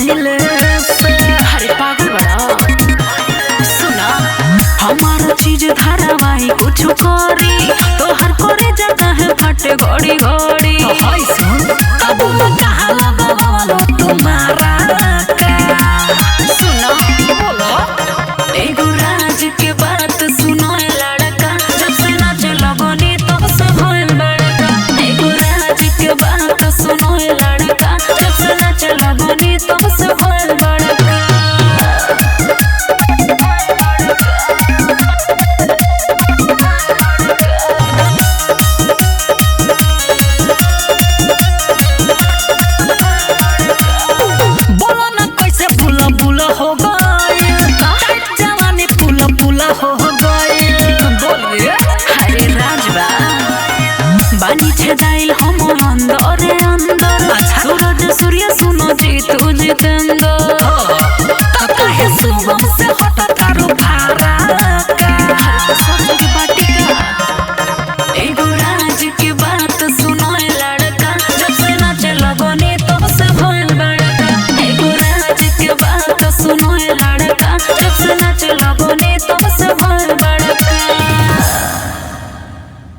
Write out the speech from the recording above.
पहले से। अरे पागल बड़ा सुना हमारा चीज धारावाही कुछ करी तो हर करे जगह है फटे घड़ी घड़ी। हाय सुन अब कहाँ लगावलो तुम्हारा का। सुना बोलो एगो राज के बात सुनो ए लड़का, जब से नाच लगनी तब से भइल बड़का। एगो राज के बात सुनो ए लड़का, जब से नाच लगनी तब से भइल बड़का। बोलो ना कैसे भूला भूला हो गई, जवानी फूला फूला हो गई। बोल रे अरे राजबा बानी छेदाइल हम अंदर अंदर। अच्छा। सूरज सूर्य सुनो जीतू जितेंद्र।